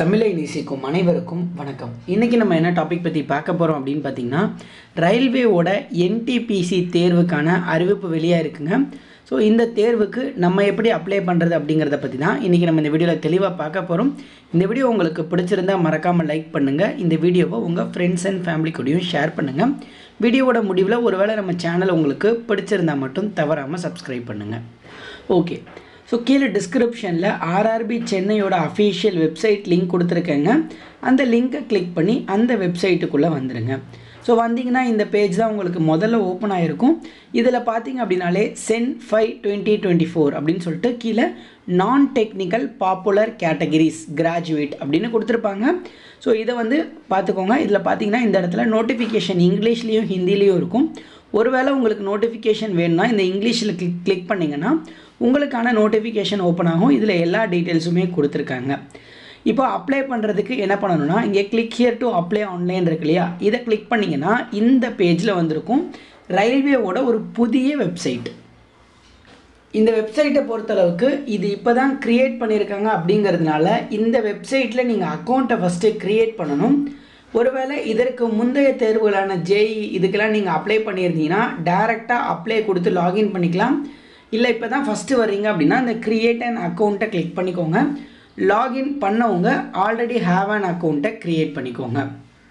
தமிழை நேசிக்கும் அனைவருக்கும் வணக்கம். இன்றைக்கி நம்ம என்ன டாபிக் பற்றி பார்க்க போகிறோம் அப்படின்னு பார்த்தீங்கன்னா, ரயில்வேவோட என்டிபிசி தேர்வுக்கான அறிவிப்பு வெளியாக இருக்குங்க. ஸோ இந்த தேர்வுக்கு நம்ம எப்படி அப்ளை பண்ணுறது அப்படிங்கிறத பற்றி தான் இன்றைக்கி நம்ம இந்த வீடியோவில் தெளிவாக பார்க்க போகிறோம். இந்த வீடியோ உங்களுக்கு பிடிச்சிருந்தால் மறக்காமல் லைக் பண்ணுங்கள். இந்த வீடியோவை உங்கள் ஃப்ரெண்ட்ஸ் அண்ட் ஃபேமிலி கூடயும் ஷேர் பண்ணுங்கள். வீடியோவோட முடிவில் ஒருவேளை நம்ம சேனல் உங்களுக்கு பிடிச்சிருந்தால் மட்டும் தவறாமல் சப்ஸ்கிரைப் பண்ணுங்கள். ஓகே, ஸோ கீழே டிஸ்கிரிப்ஷனில் ஆர்ஆர்பி சென்னையோட அஃபீஷியல் வெப்சைட் லிங்க் கொடுத்துருக்கேங்க. அந்த லிங்க்கை கிளிக் பண்ணி அந்த வெப்சைட்டுக்குள்ளே வந்துடுங்க. ஸோ வந்தீங்கன்னா இந்த பேஜ் தான் உங்களுக்கு முதல்ல ஓப்பன் ஆகிருக்கும். இதில் பார்த்தீங்க அப்படின்னாலே சென் 5/2024 அப்படின்னு சொல்லிட்டு கீழே நான் டெக்னிக்கல் பாப்புலர் கேட்டகரிஸ் கிராஜுவேட் அப்படின்னு கொடுத்துருப்பாங்க. ஸோ இதை வந்து பார்த்துக்கோங்க. இதில் பார்த்தீங்கன்னா இந்த இடத்துல நோட்டிஃபிகேஷன் இங்கிலீஷ்லேயும் ஹிந்திலேயும் இருக்கும். ஒருவேளை உங்களுக்கு நோட்டிஃபிகேஷன் வேணும்னா இந்த இங்கிலீஷில் கிளிக் பண்ணிங்கன்னா உங்களுக்கான நோட்டிஃபிகேஷன் ஓப்பன் ஆகும். இதில் எல்லா டீட்டெயில்ஸுமே கொடுத்துருக்காங்க. இப்போ அப்ளை பண்ணுறதுக்கு என்ன பண்ணணும்னா, இங்கே click here to apply online இருக்கு இல்லையா, இதை கிளிக் பண்ணிங்கன்னா இந்த பேஜில் வந்திருக்கும் ரயில்வேவோட ஒரு புதிய வெப்சைட். இந்த வெப்சைட்டை பொறுத்தளவுக்கு இது இப்போ தான் க்ரியேட் பண்ணியிருக்காங்க. அப்படிங்கிறதுனால இந்த வெப்சைட்டில் நீங்கள் அக்கௌண்ட்டை ஃபஸ்ட்டு க்ரியேட் பண்ணணும். ஒருவேளை இதற்கு முந்தைய தேர்வுகளான ஜேஇ இதுக்கெல்லாம் நீங்கள் அப்ளை பண்ணியிருந்தீங்கன்னா டைரெக்டாக அப்ளை கொடுத்து லாகின் பண்ணிக்கலாம். இல்லை இப்போ தான் ஃபஸ்ட்டு வர்றீங்க அப்படின்னா இந்த க்ரியேட் அண்ட் அக்கௌண்ட்டை கிளிக் பண்ணிக்கோங்க. லாகின் பண்ணவங்க ஆல்ரெடி ஹேவ் அன் அக்கௌண்ட்டை க்ரியேட் பண்ணிக்கோங்க.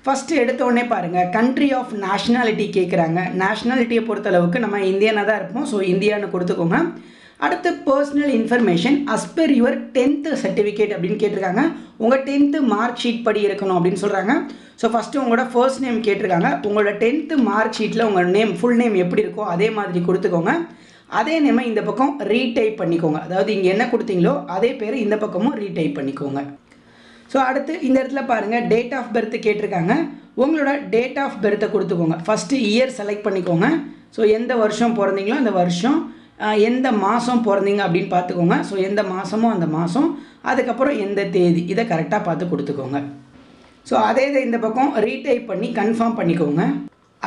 ஃபஸ்ட்டு எடுத்தோடனே பாருங்கள், கண்ட்ரி ஆஃப் நேஷ்னாலிட்டி கேட்குறாங்க. நேஷ்னாலிட்டியை பொறுத்தளவுக்கு நம்ம இந்தியனாக தான் இருப்போம். ஸோ இந்தியான்னு கொடுத்துக்கோங்க. அடுத்து personal information as per your 10th certificate அப்படின்னு கேட்டிருக்காங்க. உங்கள் 10th மார்க் ஷீட் படி இருக்கணும் அப்படின்னு சொல்கிறாங்க. ஸோ ஃபஸ்ட்டு உங்களோட ஃபர்ஸ்ட் நேம் கேட்டிருக்காங்க. உங்களோட 10th மார்க் ஷீட்டில் உங்கள் நேம் ஃபுல் நேம் எப்படி இருக்கோ அதே மாதிரி கொடுத்துக்கோங்க. அதே நேமை இந்த பக்கம் ரீடைப் பண்ணிக்கோங்க. அதாவது இங்கே என்ன கொடுத்தீங்களோ அதே பேர் இந்த பக்கமும் ரீடைப் பண்ணிக்கோங்க. ஸோ அடுத்து இந்த இடத்துல பாருங்கள், டேட் ஆஃப் பர்த் கேட்டிருக்காங்க. உங்களோட டேட் ஆஃப் பர்த்தை கொடுத்துக்கோங்க. ஃபஸ்ட்டு இயர் செலக்ட் பண்ணிக்கோங்க. ஸோ எந்த வருஷம் பிறந்தீங்களோ அந்த வருஷம், எந்த மாதம் பிறந்தீங்க அப்படின்னு பார்த்துக்கோங்க. ஸோ எந்த மாதமோ அந்த மாதம், அதுக்கப்புறம் எந்த தேதி, இதை கரெக்டாக பார்த்து கொடுத்துக்கோங்க. ஸோ அதே இதை இந்த பக்கம் ரீடைப் பண்ணி கன்ஃபார்ம் பண்ணிக்கோங்க.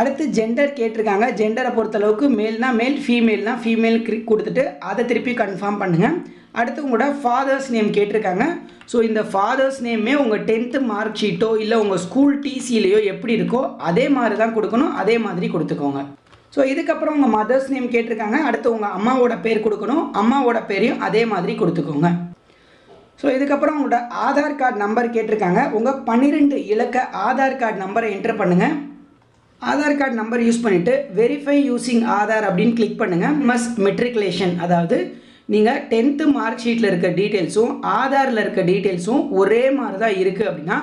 அடுத்து ஜெண்டர் கேட்டிருக்காங்க. ஜெண்டரை பொறுத்தளவுக்கு மேல்னா மேல், ஃபீமேல்னா ஃபீமேல் கொடுத்துட்டு அதை திருப்பி கன்ஃபார்ம் பண்ணுங்கள். அடுத்து உங்களோட ஃபாதர்ஸ் நேம் கேட்டிருக்காங்க. ஸோ இந்த ஃபாதர்ஸ் நேமே உங்கள் 10th மார்க் ஷீட்டோ இல்லை உங்கள் ஸ்கூல் டிசிலேயோ எப்படி இருக்கோ அதே மாதிரி தான் கொடுக்கணும். அதே மாதிரி கொடுத்துக்கோங்க. ஸோ இதுக்கப்புறம் உங்கள் மதர்ஸ் நேம் கேட்டிருக்காங்க. அடுத்து உங்கள் அம்மாவோட பேர் கொடுக்கணும். அம்மாவோட பேரையும் அதே மாதிரி கொடுத்துக்கோங்க. ஸோ இதுக்கப்புறம் உங்களோட ஆதார் கார்டு நம்பர் கேட்டிருக்காங்க. உங்கள் 12 இலக்க ஆதார் கார்டு நம்பரை என்டர் பண்ணுங்கள். ஆதார் கார்டு நம்பர் யூஸ் பண்ணிவிட்டு வெரிஃபை யூஸிங் ஆதார் அப்படின்னு கிளிக் பண்ணுங்கள். மெட்ரிகுலேஷன், அதாவது நீங்கள் 10th மார்க் ஷீட்டில் இருக்க டீட்டெயில்ஸும் ஆதாரில் இருக்க டீட்டெயில்ஸும் ஒரே மாதிரி தான் இருக்குது அப்படின்னா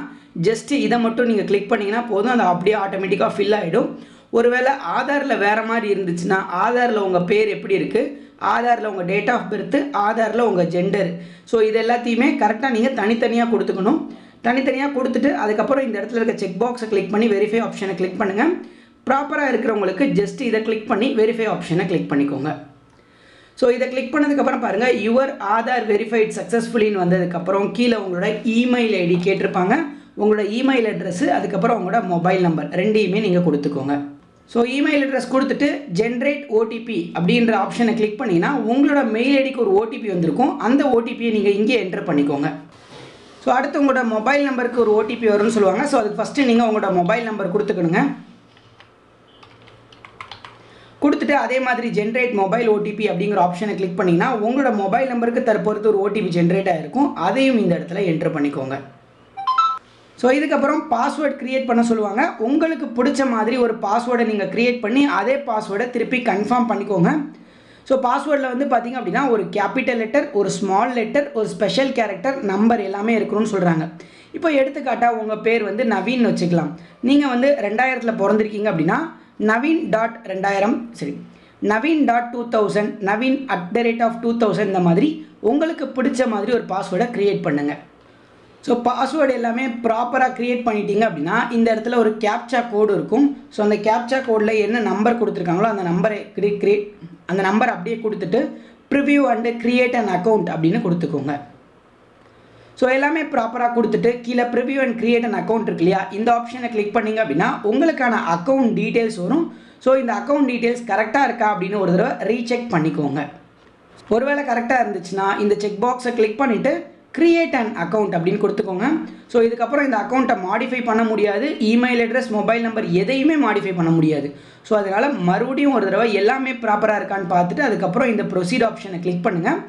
ஜஸ்ட்டு இதை மட்டும் நீங்கள் கிளிக் பண்ணிங்கன்னா போதும். அது அப்படியே ஆட்டோமேட்டிக்காக ஃபில் ஆகிடும். ஒருவேளை ஆதாரில் வேறு மாதிரி இருந்துச்சுன்னா ஆதாரில் உங்கள் பேர் எப்படி இருக்குது, ஆதாரில் உங்கள் டேட் ஆஃப் பர்த்து, ஆதாரில் உங்கள் ஜெண்டர், ஸோ இது எல்லாத்தையுமே கரெக்டாக நீங்கள் தனித்தனியாக கொடுத்துக்கணும். தனித்தனியாக கொடுத்துட்டு அதுக்கப்புறம் இந்த இடத்துல இருக்க செக் பாக்ஸை கிளிக் பண்ணி வெரிஃபை ஆப்ஷனை கிளிக் பண்ணுங்கள். ப்ராப்பராக இருக்கிறவங்களுக்கு ஜஸ்ட் இதை கிளிக் பண்ணி வெரிஃபை ஆப்ஷனை கிளிக் பண்ணிக்கோங்க. ஸோ இதை கிளிக் பண்ணதுக்கப்புறம் பாருங்கள், யுவர் ஆதார் வெரிஃபைட் சக்ஸஸ்ஃபுல்லின்னு வந்ததுக்கப்புறம் கீழே உங்களோட இமெயில் ஐடி கேட்டிருப்பாங்க. உங்களோட இமெயில் அட்ரஸ்ஸு, அதுக்கப்புறம் உங்களோட மொபைல் நம்பர் ரெண்டையுமே நீங்கள் கொடுத்துக்கோங்க. ஸோ இமெயில் அட்ரஸ் கொடுத்துட்டு ஜென்ரேட் ஓடிபி அப்படின்ற ஆப்ஷனை கிளிக் பண்ணிங்கன்னா உங்களோட மெயில் ஐடிக்கு ஒரு ஓடிபி வந்திருக்கும். அந்த ஓடிபியை நீங்கள் இங்கே என்டர் பண்ணிக்கோங்க. ஸோ அடுத்து உங்களோட மொபைல் நம்பருக்கு ஒரு ஓடிபி வரும்னு சொல்லுவாங்க. ஸோ அதுக்கு ஃபஸ்ட்டு நீங்கள் உங்களோட மொபைல் நம்பர் கொடுத்துக்கணுங்க. கொடுத்துட்டு அதே மாதிரி ஜென்ரேட் மொபைல் ஓடிபி அப்படிங்கிற ஆப்ஷனை கிளிக் பண்ணிங்கன்னா உங்களோட மொபைல் நம்பருக்கு தற்பொறுத்து ஒரு ஓடிபி ஜென்ரேட் ஆகிருக்கும். அதையும் இந்த இடத்துல என்டர் பண்ணிக்கோங்க. ஸோ இதுக்கப்புறம் பாஸ்வேர்டு க்ரியேட் பண்ண சொல்லுவாங்க. உங்களுக்கு பிடிச்ச மாதிரி ஒரு பாஸ்வேர்டை நீங்கள் க்ரியேட் பண்ணி அதே பாஸ்வேர்டை திருப்பி கன்ஃபார்ம் பண்ணிக்கோங்க. ஸோ பாஸ்வேர்டில் வந்து பார்த்திங்க அப்படின்னா ஒரு கேபிட்டல் லெட்டர், ஒரு ஸ்மால் லெட்டர், ஒரு ஸ்பெஷல் கேரக்டர், நம்பர் எல்லாமே இருக்கணும்னு சொல்கிறாங்க. இப்போ எடுத்துக்காட்டாக உங்கள் பேர் வந்து நவீன் வச்சுக்கலாம். நீங்கள் வந்து 2000 பிறந்திருக்கீங்க அப்படின்னா naveen.2000, சரி, naveen.2000, naveen@2000, இந்த மாதிரி உங்களுக்கு பிடிச்ச மாதிரி ஒரு பாஸ்வேர்டை க்ரியேட் பண்ணுங்கள். ஸோ பாஸ்வேர்டு எல்லாமே ப்ராப்பராக க்ரியேட் பண்ணிட்டீங்க அப்படின்னா இந்த இடத்துல ஒரு கேப்சா கோடு இருக்கும். ஸோ அந்த கேப்சா கோடில் என்ன நம்பர் கொடுத்துருக்காங்களோ அந்த நம்பரை அப்படியே கொடுத்துட்டு preview and create and account அப்படின்னு கொடுத்துக்கோங்க. ஸோ எல்லாமே ப்ராப்பராக கொடுத்துட்டு கீழே preview and create and account இருக்கு இல்லையா, இந்த ஆப்ஷனை கிளிக் பண்ணிங்க அப்படின்னா உங்களுக்கான அக்கௌண்ட் டீட்டெயில்ஸ் வரும். ஸோ இந்த அக்கௌண்ட் டீட்டெயில்ஸ் கரெக்டாக இருக்கா அப்படின்னு ஒரு தடவை ரீசெக் பண்ணிக்கோங்க. ஒருவேளை கரெக்டாக இருந்துச்சுன்னா இந்த செக் பாக்ஸை கிளிக் பண்ணிவிட்டு கிரியேட் அண்ட் அக்கௌண்ட் அப்படின்னு கொடுத்துக்கோங்க. ஸோ இதுக்கப்புறம் இந்த அக்கௌண்ட்டை மாடிஃபை பண்ண முடியாது, இமெயில் அட்ரஸ், மொபைல் நம்பர் எதையுமே மாடிஃபை பண்ண முடியாது. ஸோ அதனால் மறுபடியும் ஒரு தடவை எல்லாமே ப்ராப்பராக இருக்கான்னு பார்த்துட்டு அதுக்கப்புறம் இந்த ப்ரொசீட் ஆப்ஷனை கிளிக் பண்ணுங்கள்.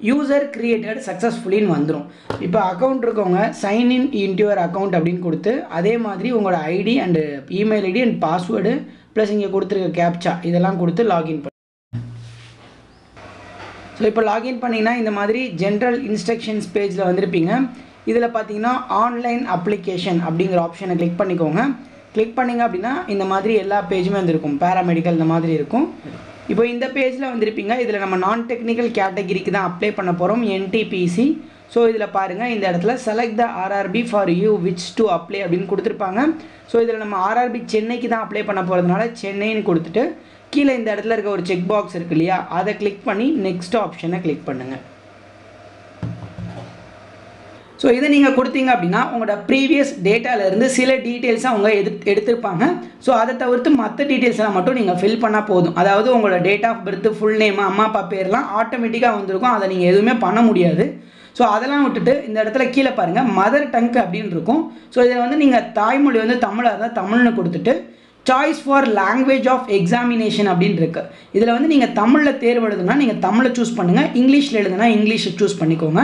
யூசர் கிரியேட்டட் சக்ஸஸ்ஃபுல்லின்னு வந்துடும். இப்போ அக்கௌண்ட் இருக்கவங்க சைன்இன் இன்டு யுவர் அக்கௌண்ட் அப்படின்னு கொடுத்து அதே மாதிரி உங்களோட ID and email ID and password plus இங்கே கொடுத்துருக்க கேப்சா இதெல்லாம் கொடுத்து லாகின் பண்ணி. ஸோ இப்போ லாகின் பண்ணிங்கன்னா இந்த மாதிரி ஜென்ரல் இன்ஸ்ட்ரக்ஷன்ஸ் பேஜில் வந்திருப்பீங்க. இதில் பார்த்தீங்கன்னா ஆன்லைன் அப்ளிகேஷன் அப்படிங்கிற ஆப்ஷனை கிளிக் பண்ணிக்கோங்க. கிளிக் பண்ணிங்க அப்படின்னா இந்த மாதிரி எல்லா பேஜுமே வந்துருக்கும், பேராமெடிக்கல் இந்த மாதிரி இருக்கும். இப்போ இந்த பேஜில் வந்திருப்பீங்க. இதில் நம்ம நான் டெக்னிக்கல் கேட்டகிரிக்கு தான் அப்ளை பண்ண போகிறோம், என்டிபிசி. ஸோ இதில் பாருங்கள், இந்த இடத்துல select the RRB for you which to apply அப்படின்னு கொடுத்துருப்பாங்க. ஸோ இதில் நம்ம ஆர்ஆர்பி சென்னைக்கு தான் அப்ளை பண்ண போகிறதுனால சென்னைன்னு கொடுத்துட்டு கீழே இந்த இடத்துல இருக்க ஒரு செக் பாக்ஸ் இருக்கு இல்லையா, அதை கிளிக் பண்ணி நெக்ஸ்ட் ஆப்ஷனை கிளிக் பண்ணுங்கள். ஸோ இதை நீங்கள் கொடுத்தீங்க அப்படின்னா உங்களோட ப்ரீவியஸ் டேட்டாவிலேருந்து சில டீட்டெயில்ஸை அவங்க எடுத்திருப்பாங்க. ஸோ அதை தவிர்த்து மற்ற டீட்டெயில்ஸ்லாம் மட்டும் நீங்கள் ஃபில் பண்ணால் போதும். அதாவது உங்களோட date of birth, full name, அம்மா அப்பா பேர்லாம் ஆட்டோமேட்டிக்காக வந்திருக்கும். அதை நீங்கள் எதுவுமே பண்ண முடியாது. ஸோ அதெல்லாம் விட்டுட்டு இந்த இடத்துல கீழே பாருங்கள் மதர் டங்க் அப்படின்னு இருக்கும். ஸோ இதில் வந்து நீங்கள் தாய்மொழி வந்து தமிழாக இருந்தால் தமிழ்னு கொடுத்துட்டு choice for language of examination அப்படின்னு இருக்கு. இதில் வந்து நீங்கள் தமிழில் தேர்வு எழுதுனா நீங்கள் தமிழை சூஸ் பண்ணுங்கள், இங்கிலீஷில் எழுதுனா இங்கிலீஷை சூஸ் பண்ணிக்கோங்க.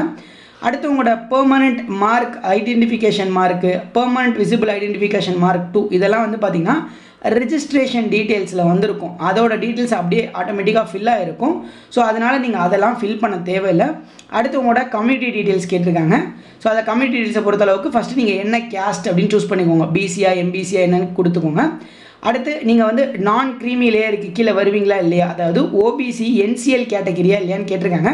அடுத்து உங்களோட permanent mark identification mark, permanent visible identification mark 2 இதெல்லாம் வந்து பார்த்திங்கன்னா ரிஜிஸ்ட்ரேஷன் டீட்டெயில்ஸில் வந்திருக்கும். அதோட டீட்டெயில்ஸ் அப்படியே ஆட்டோமேட்டிக்காக ஃபில் ஆகிருக்கும். ஸோ அதனால் நீங்கள் அதெல்லாம் ஃபில் பண்ண தேவையில்லை. அடுத்து உங்களோட கம்யூனிட்டி டீட்டெயில்ஸ் கேட்டிருக்காங்க. ஸோ அதை கம்யூனிட்டி டீட்டெயில்ஸை பொறுத்தளவுக்கு ஃபஸ்ட்டு நீங்கள் என்ன கேஸ்ட் அப்படின்னு சூஸ் பண்ணிக்கோங்க, பிசியா எம்பிசியா என்னன்னு கொடுத்துக்கோங்க. அடுத்து நீங்கள் வந்து நான் க்ரீமி லேயருக்கு கீழே வருவீங்களா இல்லையா, அதாவது ஓபிசி என்சிஎல் கேட்டகிரியா இல்லையான்னு கேட்டிருக்காங்க.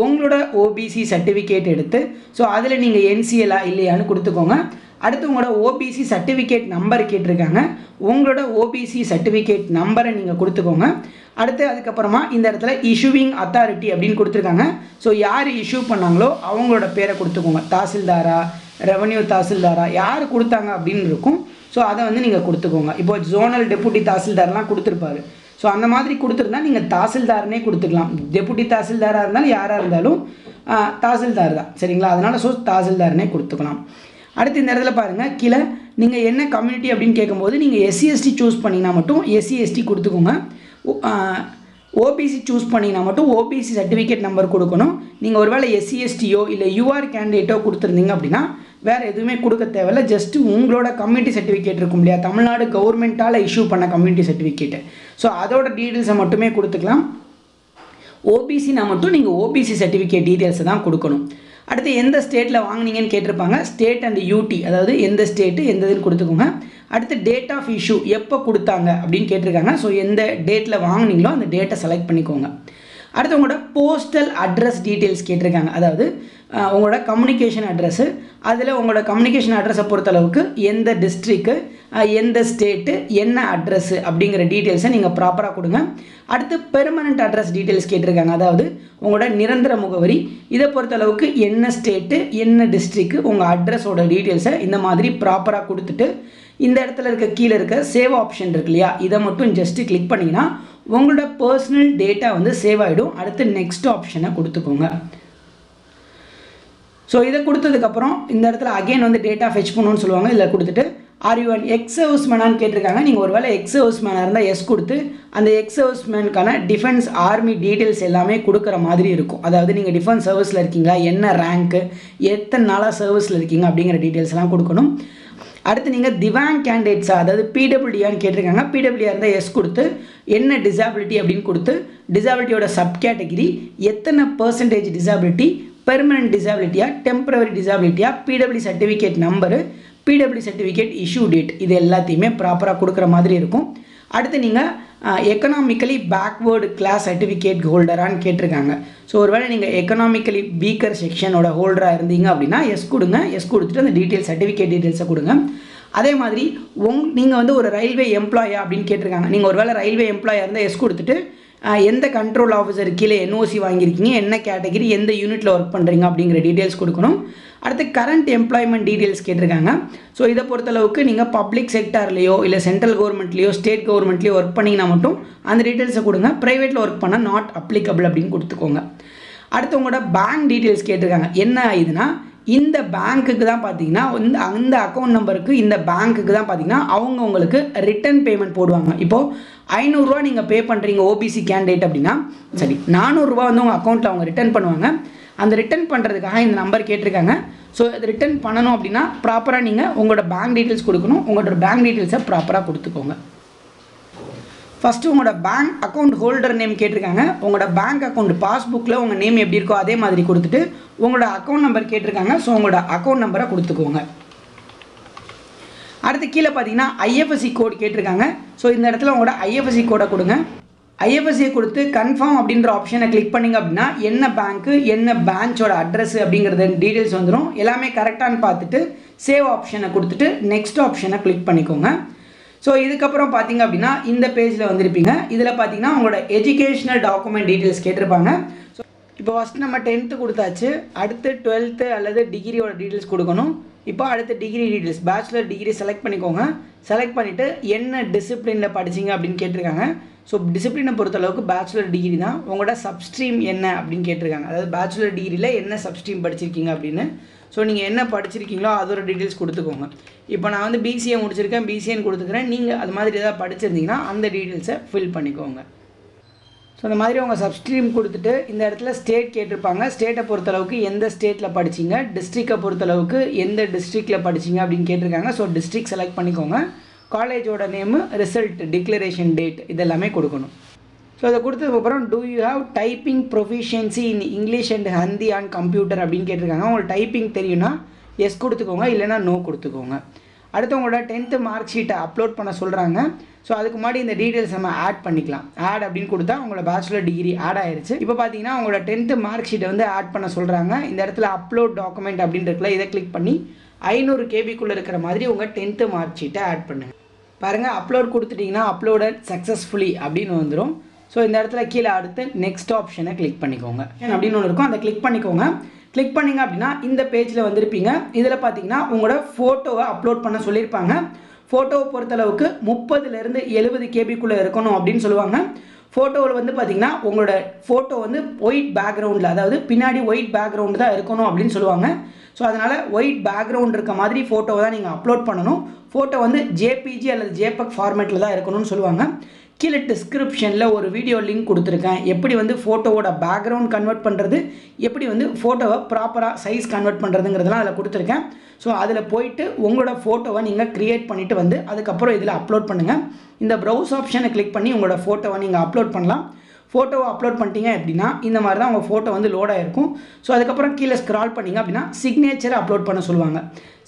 உங்களோட ஓபிசி சர்டிஃபிகேட் எடுத்து ஸோ அதில் நீங்கள் என்சிஎலா இல்லையான்னு கொடுத்துக்கோங்க. அடுத்து உங்களோட ஓபிசி சர்டிஃபிகேட் நம்பர் கேட்டிருக்காங்க. உங்களோட ஓபிசி சர்டிஃபிகேட் நம்பரை நீங்கள் கொடுத்துக்கோங்க. அடுத்து அதுக்கப்புறமா இந்த இடத்துல இஷ்யூவிங் அத்தாரிட்டி அப்படின்னு கொடுத்துருக்காங்க. ஸோ யார் இஷ்யூ பண்ணாங்களோ அவங்களோட பேரை கொடுத்துக்கோங்க. தாசில்தாரா, ரெவன்யூ தாசில்தாரா, யார் கொடுத்தாங்க அப்படின்னு இருக்கும். ஸோ அதை வந்து நீங்கள் கொடுத்துக்கோங்க. இப்போ ஜோனல் டெபுட்டி தாசில்தார்லாம் கொடுத்துருப்பாரு. ஸோ அந்த மாதிரி கொடுத்துருந்தா நீங்கள் தாசில்தார்னே கொடுத்துக்கலாம். டெபுட்டி தாசில்தாராக இருந்தாலும் யாராக இருந்தாலும் தாசில்தார் தான், சரிங்களா? அதனால் ஸோ தாசில்தார்னே கொடுத்துக்கலாம். அடுத்து இந்த இடத்துல பாருங்கள் கீழே நீங்கள் என்ன கம்யூனிட்டி அப்படின்னு கேட்கும்போது நீங்கள் எஸ்சிஎஸ்டி சூஸ் பண்ணிங்கன்னா மட்டும் எஸ்சிஎஸ்டி கொடுத்துக்கோங்க. ஓபிசி சூஸ் பண்ணிங்கன்னா மட்டும் ஓபிசி சர்டிஃபிகேட் நம்பர் கொடுக்கணும். நீங்கள் ஒருவேளை எஸ்சிஎஸ்டியோ இல்லை யூஆர் கேண்டிடேட்டோ கொடுத்துருந்தீங்க அப்படின்னா வேறு எதுவுமே கொடுக்க தேவையில்லை. ஜஸ்ட்டு உங்களோட கம்யூனிட்டி சர்டிஃபிகேட் இருக்கும் இல்லையா, தமிழ்நாடு கவர்மெண்ட்டால் இஷ்யூ பண்ண கம்யூனிட்டி சர்டிஃபிகேட்டு, ஸோ அதோட டீட்டெயில்ஸை மட்டுமே கொடுத்துக்கலாம். ஓபிசினா மட்டும் நீங்கள் ஓபிசி சர்டிஃபிகேட் டீட்டெயில்ஸை தான் கொடுக்கணும். அடுத்து எந்த ஸ்டேட்டில் வாங்கினீங்கன்னு கேட்டிருப்பாங்க. ஸ்டேட் அண்ட் யூடி, அதாவது எந்த ஸ்டேட்டு எந்த இதுன்னு கொடுத்துக்கோங்க. அடுத்து டேட் ஆஃப் இஷ்யூ எப்போ கொடுத்தாங்க அப்படின்னு கேட்டிருக்காங்க. ஸோ எந்த டேட்டில் வாங்கினீங்களோ அந்த டேட்டை செலக்ட் பண்ணிக்கோங்க. அடுத்து உங்களோட போஸ்டல் அட்ரஸ் டீட்டெயில்ஸ் கேட்டிருக்காங்க. அதாவது உங்களோட கம்யூனிகேஷன் அட்ரஸ்ஸு, அதில் உங்களோட கம்யூனிகேஷன் அட்ரஸை பொறுத்தளவுக்கு எந்த டிஸ்ட்ரிக்கு, எந்த ஸ்டேட்டு, என்ன அட்ரஸ்ஸு அப்படிங்கிற டீட்டெயில்ஸை நீங்கள் ப்ராப்பராக கொடுங்க. அடுத்து பெர்மனண்ட் அட்ரஸ் டீட்டெயில்ஸ் கேட்டிருக்காங்க. அதாவது உங்களோட நிரந்தர முகவரி, இதை பொறுத்தளவுக்கு என்ன ஸ்டேட்டு, என்ன டிஸ்ட்ரிக்கு, உங்கள் அட்ரஸோட டீட்டெயில்ஸை இந்த மாதிரி ப்ராப்பராக கொடுத்துட்டு இந்த இடத்துல இருக்க கீழே இருக்க சேவ் ஆப்ஷன் இருக்கு இல்லையா, இதை மட்டும் ஜஸ்ட்டு கிளிக் பண்ணிங்கன்னா உங்களோட பர்சனல் டேட்டா வந்து சேவ் ஆகிடும். அடுத்து நெக்ஸ்ட் ஆப்ஷனை கொடுத்துக்கோங்க. ஸோ இதை கொடுத்ததுக்கப்புறம் இந்த இடத்துல அகெயின் வந்து டேட்டா ஃபெச் பண்ணணும்னு சொல்லுவாங்க. இதில் கொடுத்துட்டு ஆர் யூ அன் எக்ஸ் சர்வீஸ்மேனான்னு கேட்டிருக்காங்க. நீங்கள் ஒரு வேளை எக்ஸ் சர்வீஸ்மேனாக இருந்தால் எஸ் கொடுத்து அந்த எக்ஸ் சர்வீஸ்மேனுக்கான டிஃபென்ஸ் ஆர்மி டீட்டெயில்ஸ் எல்லாமே கொடுக்குற மாதிரி இருக்கும். அதாவது நீங்கள் டிஃபென்ஸ் சர்வீஸில் இருக்கீங்களா, என்ன ரேங்க்கு, எத்தனை நாளாக சர்வீஸில் இருக்கீங்க அப்படிங்கிற டீட்டெயில்ஸ்லாம் கொடுக்கணும். அடுத்து நீங்கள் திவாங் கேண்டிடேட்ஸா, அதாவது பிடபிள்யூடியான்னு கேட்டிருக்காங்க. பிடபிள்யூடியா இருந்தால் எஸ் கொடுத்து என்ன டிசாபிலிட்டி அப்படின்னு கொடுத்து டிசாபிலிட்டியோட சப் கேட்டகிரி, எத்தனை பர்சன்டேஜ் டிசாபிலிட்டி, பெர்மனன்ட் டிசாபிலிட்டியா, டெம்பரவரி டிசாபிலிட்டியா, PW certificate number, PW certificate issue date, இது எல்லாத்தையுமே ப்ராப்பராக கொடுக்குற மாதிரி இருக்கும். அடுத்து நீங்கள் எக்கனாமிக்கலி பேக்வேர்டு கிளாஸ் சர்டிஃபிகேட் ஹோல்டரான்னு கேட்டிருக்காங்க. ஸோ ஒருவேளை நீங்கள் எக்கனாமிக்கலி வீக்கர் செக்ஷனோட ஹோல்டராக இருந்தீங்க அப்படின்னா எஸ் கொடுங்க. எஸ் கொடுத்துட்டு அந்த டீட்டெயில்ஸ் சர்டிஃபிகேட் டீட்டெயில்ஸை கொடுங்க. அதே மாதிரி நீங்கள் வந்து ஒரு ரயில்வே எம்ப்ளாயா அப்படின்னு கேட்டிருக்காங்க. நீங்கள் ஒருவேளை ரயில்வே எம்ப்ளாயாக இருந்தால் எஸ் கொடுத்துட்டு எந்த கண்ட்ரோல் ஆஃபீஸர் கீழே என்ஓசி வாங்கியிருக்கீங்க, என்ன கேட்டகிரி, எந்த யூனிட்டில் ஒர்க் பண்ணுறீங்க அப்படிங்கிற டீட்டெயில்ஸ் கொடுக்கணும். அடுத்து கரண்ட் எம்ப்ளாய்மெண்ட் டீட்டெயில்ஸ் கேட்டிருக்காங்க. ஸோ இதை பொறுத்தளவுக்கு நீங்கள் பப்ளிக் செக்டார்லேயோ இல்லை சென்ட்ரல் கவர்மெண்ட்லேயோ ஸ்டேட் கவர்மெண்ட்லேயோ ஒர்க் பண்ணிங்கன்னா மட்டும் அந்த டீட்டெயில்ஸை கொடுங்க. ப்ரைவேட்டில் ஒர்க் பண்ணால் நாட் அப்ளிகபிள் அப்படின்னு கொடுத்துக்கோங்க. அடுத்து உங்களோட பேங்க் டீட்டெயில்ஸ் கேட்டிருக்காங்க. என்ன இதுனா இந்த பேங்க்குக்கு தான் பார்த்தீங்கன்னா அந்த அக்கௌண்ட் நம்பருக்கு இந்த பேங்க்குக்கு தான் பார்த்தீங்கன்னா அவங்க உங்களுக்கு ரிட்டர்ன் பேமெண்ட் போடுவாங்க. இப்போது 500 ரூபா நீங்கள் பே பண்ணுறீங்க ஓபிசி கேண்டிடேட் அப்படின்னா சரி 400 ரூபா வந்து உங்கள் அக்கௌண்ட்டில் அவங்க ரிட்டர்ன் பண்ணுவாங்க. அந்த ரிட்டர்ன் பண்ணுறதுக்காக இந்த நம்பர் கேட்டிருக்காங்க. ஸோ இது ரிட்டர்ன் பண்ணணும் அப்படின்னா ப்ராப்பராக நீங்கள் உங்களோட பேங்க் டீட்டெயில்ஸ் கொடுக்கணும். உங்களோட பேங்க் டீட்டெயில்ஸை ப்ராப்பராக கொடுத்துக்கோங்க. ஃபஸ்ட்டு உங்களோட பேங்க் அக்கௌண்ட் ஹோல்டர் நேம் கேட்டிருக்காங்க. உங்களோட பேங்க் அக்கௌண்ட் பாஸ்புக்கில் உங்கள் நேம் எப்படி இருக்கோ அதே மாதிரி கொடுத்துட்டு உங்களோட அக்கௌண்ட் நம்பர் கேட்டிருக்காங்க. ஸோ உங்களோட அக்கௌண்ட் நம்பரை கொடுத்துக்கோங்க. அடுத்து கீழே பார்த்தீங்கன்னா ஐஎஃப்எஸ்சி கோட் கேட்டிருக்காங்க. ஸோ இந்த இடத்துல உங்களோட ஐஎஃப்எஸ்சி கோடை கொடுங்க. ஐஎஃப்எஸ்சியை கொடுத்து கன்ஃபார்ம் அப்படின்ற ஆப்ஷனை கிளிக் பண்ணிங்க அப்படின்னா என்ன பேங்க்கு என்ன பிரான்ச்சோட அட்ரஸ் அப்படிங்கிறது டீட்டெயில்ஸ் வந்துடும். எல்லாமே கரெக்டானு பார்த்துட்டு சேவ் ஆப்ஷனை கொடுத்துட்டு நெக்ஸ்ட் ஆப்ஷனை கிளிக் பண்ணிக்கோங்க. ஸோ இதுக்கப்புறம் பார்த்தீங்க அப்படின்னா இந்த பேஜில் வந்திருப்பீங்க. இதில் பார்த்தீங்கன்னா உங்களோட எஜுகேஷனல் டாக்குமெண்ட் டீட்டெயில்ஸ் கேட்டிருப்பாங்க. ஸோ இப்போ ஃபஸ்ட் நம்ம 10th கொடுத்தாச்சு. அடுத்து 12th அல்லது டிகிரியோட டீட்டெயில்ஸ் கொடுக்கணும். இப்போ அடுத்து degree details bachelor degree select பண்ணிக்கோங்க. செலக்ட் பண்ணிவிட்டு என்ன டிசிப்ளினில் படிச்சிங்க அப்படின்னு கேட்டிருக்காங்க. ஸோ டிசிப்ளினை பொறுத்தளவுக்கு பேச்சுலர் டிகிரி தான். உங்களோட சப்ஸ்ட்ரீம் என்ன அப்படின்னு கேட்டிருக்காங்க. அதாவது பேச்சுலர் டிகிரியில் என்ன சப்ஸ்ட்ரீம் படிச்சிருக்கீங்க அப்படின்னு. ஸோ நீங்கள் என்ன படிச்சிருக்கீங்களோ அதோட டீட்டெயில்ஸ் கொடுத்துக்கோங்க. இப்போ நான் வந்து பிசிஏ முடிச்சிருக்கேன், பிசிஏன்னு கொடுத்துக்கிறேன். நீங்கள் அது மாதிரி ஏதாவது படிச்சிருந்தீங்கன்னா அந்த டீட்டெயில்ஸை ஃபில் பண்ணிக்கோங்க. ஸோ இந்த மாதிரி உங்கள் சப்ஸ்ட்ரீம் கொடுத்துட்டு இந்த இடத்துல ஸ்டேட் கேட்டிருப்பாங்க. ஸ்டேட்டை பொறுத்தளவுக்கு எந்த ஸ்டேட்டில் படிச்சிங்க, டிஸ்ட்ரிக்டை பொறுத்தளவுக்கு எந்த டிஸ்ட்ரிக்டில் படிச்சிங்க அப்படின்னு கேட்டிருக்காங்க. ஸோ டிஸ்ட்ரிக்ட் செலக்ட் பண்ணிக்கோங்க. காலேஜோட நேமு, ரிசல்ட், டிக்ளரேஷன் டேட் இதெல்லாமே கொடுக்கணும். ஸோ அதை கொடுத்ததுக்கப்புறம் do you have typing proficiency in English and Hindi on computer அப்படின்னு கேட்டிருக்காங்க. உங்களுக்கு டைப்பிங் தெரியும்னா எஸ் கொடுத்துக்கோங்க, இல்லைனா நோ கொடுத்துக்கோங்க. அடுத்து உங்களோட 10th மார்க் ஷீட்டை அப்லோட் பண்ண சொல்கிறாங்க. ஸோ அதுக்கு முன்னாடி இந்த டீட்டெயில்ஸ் நம்ம ஆட் பண்ணிக்கலாம். ஆட் அப்படின்னு கொடுத்தா உங்களோட பேச்சுலர் டிகிரி ஆட் ஆயிடுச்சு. இப்போ பார்த்தீங்கன்னா உங்களோட 10th மார்க் ஷீட்டை வந்து ஆட் பண்ண சொல்கிறாங்க. இந்த இடத்துல அப்லோட் டாக்குமெண்ட் அப்படின்னு இருக்குல்ல, இதை கிளிக் பண்ணி 500 கேபிக்குள்ளே இருக்கிற மாதிரி உங்கள் 10th மார்க் ஷீட்டை ஆட் பண்ணுங்கள். பாருங்கள் அப்லோட் கொடுத்துட்டிங்கன்னா அப்லோடட் சக்ஸஸ்ஃபுல்லி அப்படின்னு வந்துடும். ஸோ இந்த இடத்துல கீழே அடுத்து நெக்ஸ்ட் ஆப்ஷனை கிளிக் பண்ணிக்கோங்க அப்படின்னு ஒன்று இருக்கும். அதை கிளிக் பண்ணிக்கோங்க. கிளிக் பண்ணிங்க அப்படின்னா இந்த பேஜில் வந்திருப்பீங்க. இதில் பார்த்தீங்கன்னா உங்களோட ஃபோட்டோவை அப்லோட் பண்ண சொல்லியிருப்பாங்க. ஃபோட்டோவை பொறுத்தளவுக்கு 30லேருந்து 70 கேபிக்குள்ளே இருக்கணும் அப்படின்னு சொல்லுவாங்க. ஃபோட்டோவில் வந்து பார்த்தீங்கன்னா உங்களோட ஃபோட்டோ வந்து ஒயிட் பேக்ரவுண்டில், அதாவது பின்னாடி ஒயிட் பேக்ரவுண்டு தான் இருக்கணும் அப்படின்னு சொல்லுவாங்க. ஸோ அதனால் ஒயிட் பேக்ரவுண்ட் இருக்க மாதிரி ஃபோட்டோவை தான் நீங்கள் அப்லோட் பண்ணணும். ஃபோட்டோ வந்து ஜேபிஜி அல்லது ஜேபக் ஃபார்மேட்டில் தான் இருக்கணும்னு சொல்லுவாங்க. கீழே டிஸ்கிரிப்ஷனில் ஒரு வீடியோ லிங்க் கொடுத்துருக்கேன். எப்படி வந்து ஃபோட்டோவோட பேக்ரவுண்ட் கன்வெர்ட் பண்ணுறது, எப்படி வந்து ஃபோட்டோவை ப்ராப்பராக சைஸ் கன்வெர்ட் பண்ணுறதுங்கிறதுலாம் அதில் கொடுத்துருக்கேன். ஸோ அதில் போயிட்டு உங்களோட ஃபோட்டோவை நீங்கள் க்ரியேட் பண்ணிவிட்டு வந்து அதுக்கப்புறம் இதில் அப்லோட் பண்ணுங்கள். இந்த ப்ரௌஸ் ஆப்ஷனை கிளிக் பண்ணி உங்களோட ஃபோட்டோவை நீங்கள் அப்லோட் பண்ணலாம். ஃபோட்டோவை அப்லோட் பண்ணிட்டீங்க அப்படின்னா இந்த மாதிரி தான் உங்கள் ஃபோட்டோ வந்து லோட் ஆகிருக்கும். ஸோ அதுக்கப்புறம் கீழே ஸ்க்ரால் பண்ணிங்க அப்படின்னா சிக்னேச்சரை அப்லோட் பண்ண சொல்லுவாங்க.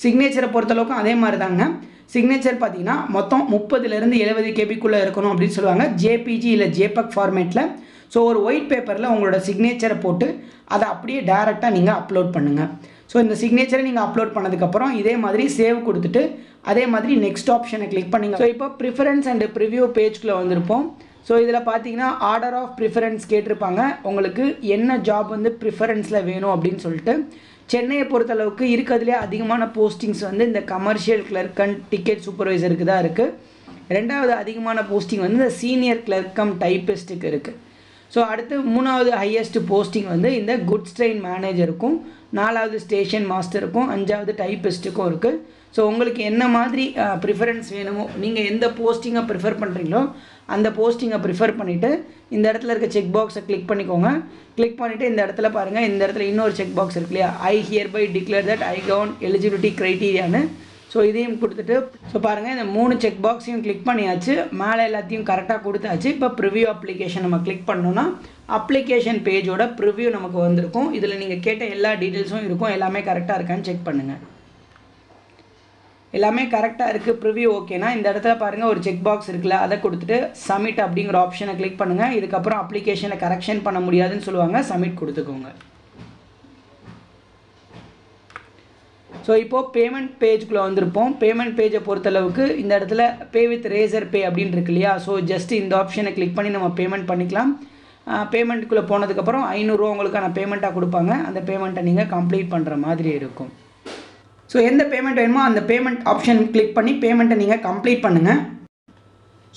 சிக்னேச்சரை பொறுத்தளவுக்கும் அதே மாதிரி தாங்க. சிக்னேச்சர் பார்த்தீங்கன்னா மொத்தம் 30லேருந்து 70 கேபிக்குள்ளே இருக்கணும் அப்படின்னு சொல்லுவாங்க, ஜேபிஜி இல்லை ஜேபக் ஃபார்மேட்டில். ஸோ ஒரு ஒயிட் பேப்பரில் உங்களோட சிக்னேச்சரை போட்டு அதை அப்படியே டேரெக்டாக நீங்கள் அப்லோட் பண்ணுங்கள். ஸோ இந்த சிக்னேச்சரை நீங்கள் அப்லோட் பண்ணதுக்கப்புறம் இதே மாதிரி சேவ் கொடுத்துட்டு அதே மாதிரி நெக்ஸ்ட் ஆப்ஷனை கிளிக் பண்ணிங்க. ஸோ இப்போ ப்ரிஃபரன்ஸ் அண்ட் ப்ரிவ்யூ பேஜ்குள்ளே வந்திருப்போம். ஸோ இதில் பார்த்தீங்கன்னா ஆர்டர் ஆஃப் ப்ரிஃபரன்ஸ் கேட்டிருப்பாங்க. உங்களுக்கு என்ன ஜாப் வந்து ப்ரிஃபரன்ஸில் வேணும் அப்படின்னு சொல்லிட்டு. சென்னையை பொறுத்தளவுக்கு இருக்கிறதுலே அதிகமான போஸ்டிங்ஸ் வந்து இந்த கமர்ஷியல் கிளர்க் அண்ட் டிக்கெட் சூப்பர்வைசருக்கு தான் இருக்குது. ரெண்டாவது அதிகமான போஸ்டிங் வந்து இந்த சீனியர் கிளர்க்கம் டைப்பிஸ்ட்டுக்கு இருக்குது. ஸோ அடுத்து 3வது ஹையஸ்ட் போஸ்டிங் வந்து இந்த குட்ஸ் ட்ரெயின் மேனேஜருக்கும், 4வது ஸ்டேஷன் மாஸ்டருக்கும், 5வது டைப்பிஸ்ட்டுக்கும் இருக்குது. ஸோ உங்களுக்கு என்ன மாதிரி ப்ரிஃபரன்ஸ் வேணுமோ, நீங்கள் எந்த போஸ்டிங்கை ப்ரிஃபர் பண்ணுறீங்களோ அந்த போஸ்டிங்கை ப்ரிஃபர் பண்ணிவிட்டு இந்த இடத்துல இருக்க செக் பாக்ஸை கிளிக் பண்ணிக்கோங்க. கிளிக் பண்ணிவிட்டு இந்த இடத்துல பாருங்கள், இந்த இடத்துல இன்னொரு செக் பாக்ஸ் இருக்கு இல்லையா, I hereby declare that I கவுன் எலிஜிபிலிட்டி க்ரைட்டீரியான்னு. ஸோ இதையும் கொடுத்துட்டு ஸோ பாருங்கள் இந்த 3 செக் பாக்ஸையும் கிளிக் பண்ணியாச்சு. மேலே எல்லாத்தையும் கரெக்டாக கொடுத்தாச்சு. இப்போ ப்ரிவ்யூ அப்ளிகேஷன் நம்ம கிளிக் பண்ணோன்னா அப்ளிகேஷன் பேஜோட ப்ரிவ்யூ நமக்கு வந்திருக்கும். இதில் நீங்கள் கேட்ட எல்லா டீட்டெயில்ஸும் இருக்கும். எல்லாமே கரெக்டாக இருக்கான்னு செக் பண்ணுங்கள். எல்லாமே கரெக்டாக இருக்குது, ப்ரிவ்யூ ஓகேனா இந்த இடத்துல பாருங்கள் ஒரு செக் பாக்ஸ் இருக்குல்ல, அதை கொடுத்துட்டு சப்மிட் அப்படிங்கிற ஆப்ஷனை கிளிக் பண்ணுங்கள். இதுக்கப்புறம் அப்ளிகேஷனை கரெக்ஷன் பண்ண முடியாதுன்னு சொல்லுவாங்க, சப்மிட் கொடுத்துக்கோங்க. ஸோ இப்போது பேமெண்ட் பேஜ்குள்ளே வந்திருப்போம். பேமெண்ட் பேஜை பொறுத்தளவுக்கு இந்த இடத்துல பே வித் ரேசர் பே அப்படின்னு இருக்கு இல்லையா, ஸோ ஜஸ்ட் இந்த ஆப்ஷனை கிளிக் பண்ணி நம்ம பேமெண்ட் பண்ணிக்கலாம். பேமெண்ட்டுக்குள்ளே போனதுக்கப்புறம் 500 ரூபா உங்களுக்கான பேமெண்ட்டாக கொடுப்பாங்க. அந்த பேமெண்ட்டை நீங்கள் கம்ப்ளீட் பண்ணுற மாதிரி இருக்கும். ஸோ எந்த பேமெண்ட் வேணுமோ அந்த பேமெண்ட் ஆப்ஷன் கிளிக் பண்ணி பேமெண்ட்டை நீங்கள் கம்ப்ளீட் பண்ணுங்கள்.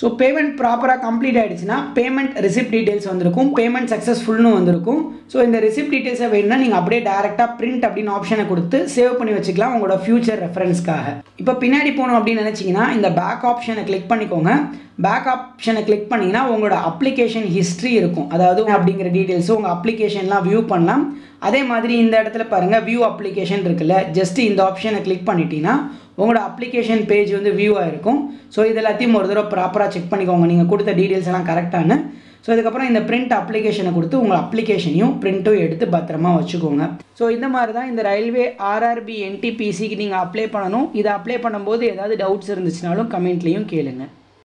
ஸோ பேமெண்ட் ப்ராப்பராக கம்ப்ளீட் ஆகிடுச்சுன்னா பேமெண்ட் ரிசிப்ட் டீட்டெயில்ஸ் வந்திருக்கும், பேமெண்ட் சக்ஸஸ்ஃபுல்னு வந்திருக்கும். ஸோ இந்த ரிசிப்ட் டீட்டெயில்ஸை வேணும்னா நீங்கள் அப்படியே டேரெக்டாக பிரிண்ட் அப்படின்னு ஆப்ஷனை கொடுத்து சேவ் பண்ணி வச்சுக்கலாம் உங்களோட ஃபியூச்சர் ரெஃபரன்ஸ்க்காக. இப்போ பின்னாடி போகணும் அப்படின்னு நினச்சிங்கன்னா இந்த பேக் ஆப்ஷனை கிளிக் பண்ணிக்கோங்க. பேக் ஆப்ஷனை கிளிக் பண்ணிங்கன்னா உங்களோட அப்ளிகேஷன் ஹிஸ்ட்ரி இருக்கும், அதாவது அப்படிங்கிற டீட்டெயில்ஸும் உங்கள் அப்ளிகேஷன்லாம் வியூ பண்ணலாம். அதே மாதிரி இந்த இடத்துல பாருங்கள் வியூ அப்ளிகேஷன் இருக்குல்ல, ஜஸ்ட் இந்த ஆப்ஷனை கிளிக் பண்ணிட்டீங்கன்னா உங்களோட அப்ளிகேஷன் பேஜ் வந்து வியூ ஆகிருக்கும். ஸோ இது எல்லாத்தையும் ஒரு தடவை ப்ராப்பராக செக் பண்ணிக்கோங்க நீங்கள் கொடுத்த டீட்டெயில்ஸ் எல்லாம் கரெக்டானு. ஸோ இதுக்கப்புறம் இந்த பிரிண்ட் அப்ளிகேஷனை கொடுத்து உங்கள் அப்ளிகேஷனையும் பிரிண்ட்டும் எடுத்து பத்திரமா வச்சுக்கோங்க. ஸோ இந்த மாதிரி தான் இந்த ரயில்வே RRB NTPCக்கு நீங்கள் அப்ளை பண்ணணும். இதை அப்ளை பண்ணும்போது ஏதாவது டவுட்ஸ் இருந்துச்சுனாலும் கமெண்ட்லேயும் கேளுங்க.